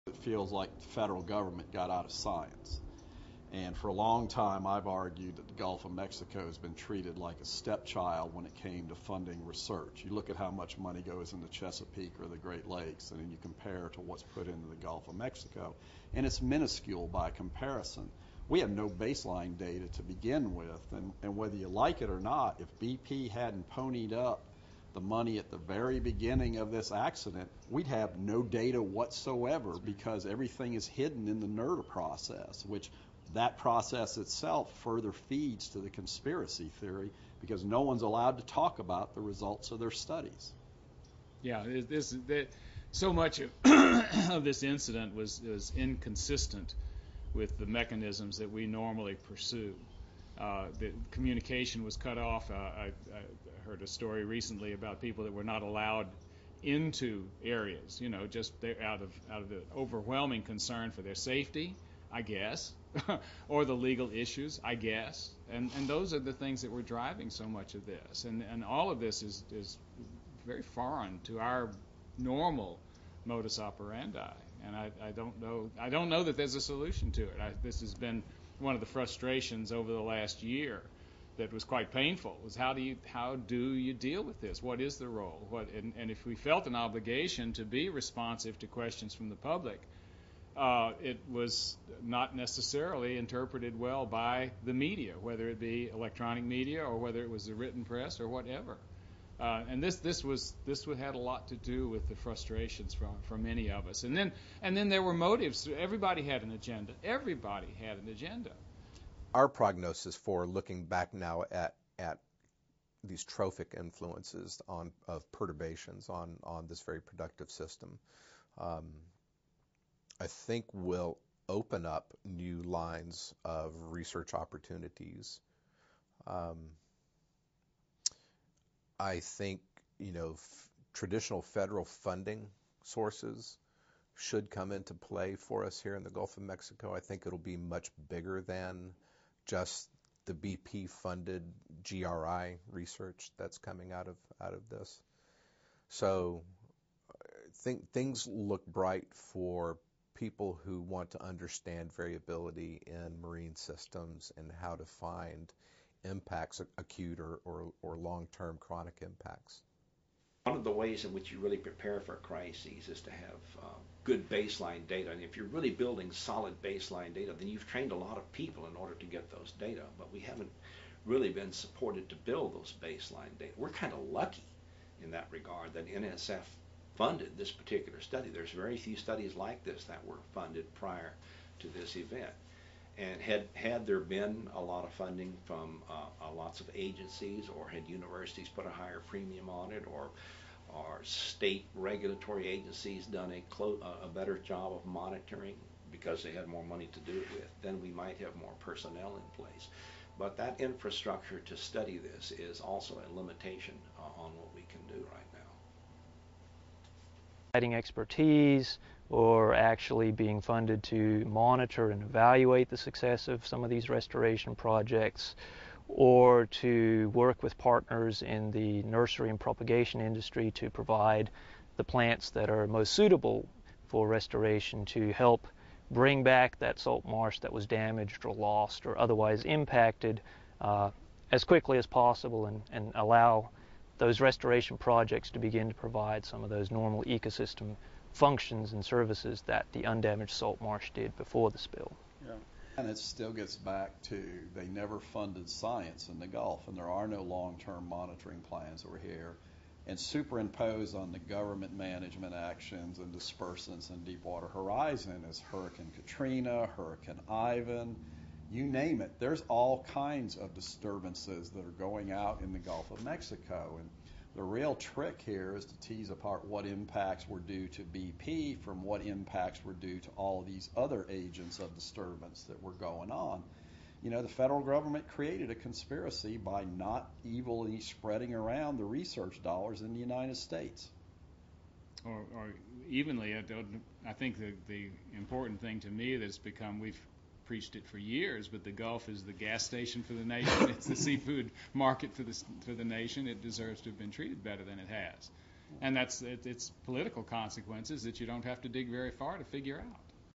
It feels like the federal government got out of science. And for a long time, I've argued that the Gulf of Mexico has been treated like a stepchild when it came to funding research. You look at how much money goes into Chesapeake or the Great Lakes, and then you compare to what's put into the Gulf of Mexico, and it's minuscule by comparison. We have no baseline data to begin with, and whether you like it or not, if BP hadn't ponied up the money at the very beginning of this accident, we'd have no data whatsoever because everything is hidden in the NERDA process, which that process itself further feeds to the conspiracy theory because no one's allowed to talk about the results of their studies. Yeah, so much of, of this incident was inconsistent with the mechanisms that we normally pursue. The communication was cut off. I heard a story recently about people that were not allowed into areas, just out of the overwhelming concern for their safety, I guess, or the legal issues, I guess. And those are the things that were driving so much of this. And all of this is very foreign to our normal modus operandi. And I don't know that there's a solution to it. This has been one of the frustrations over the last year that was quite painful, was how do you deal with this? What is the role? And if we felt an obligation to be responsive to questions from the public, it was not necessarily interpreted well by the media, whether it be electronic media or whether it was the written press or whatever. And this had a lot to do with the frustrations from many of us. And then there were motives. Everybody had an agenda. Everybody had an agenda. Our prognosis for looking back now at these trophic influences of perturbations on this very productive system, I think will open up new lines of research opportunities. I think, traditional federal funding sources should come into play for us here in the Gulf of Mexico. I think it'll be much bigger than just the BP-funded GRI research that's coming out of this. So I think things look bright for people who want to understand variability in marine systems and how to find impacts, acute or long-term chronic impacts. One of the ways in which you really prepare for crises is to have good baseline data. And if you're really building solid baseline data, then you've trained a lot of people in order to get those data. But we haven't really been supported to build those baseline data. We're kind of lucky in that regard that NSF funded this particular study. There's very few studies like this that were funded prior to this event. And had there been a lot of funding from lots of agencies, or had universities put a higher premium on it, or state regulatory agencies done a better job of monitoring because they had more money to do it with, then we might have more personnel in place. But that infrastructure to study this is also a limitation on what we can do right now. Expertise, or actually being funded to monitor and evaluate the success of some of these restoration projects, or to work with partners in the nursery and propagation industry to provide the plants that are most suitable for restoration to help bring back that salt marsh that was damaged or lost or otherwise impacted as quickly as possible, and allow those restoration projects to begin to provide some of those normal ecosystem functions and services that the undamaged salt marsh did before the spill. Yeah. And it still gets back to they never funded science in the Gulf, and there are no long-term monitoring plans over here. And superimposed on the government management actions and dispersants in Deepwater Horizon is Hurricane Katrina, Hurricane Ivan, you name it. There's all kinds of disturbances that are going out in the Gulf of Mexico. And the real trick here is to tease apart what impacts were due to BP from what impacts were due to all of these other agents of disturbance that were going on. The federal government created a conspiracy by not evilly spreading around the research dollars in the United States. Or evenly, I think the important thing to me that's become, we've preached it for years, but the Gulf is the gas station for the nation. It's the seafood market for the nation. It deserves to have been treated better than it has. And it's political consequences that you don't have to dig very far to figure out.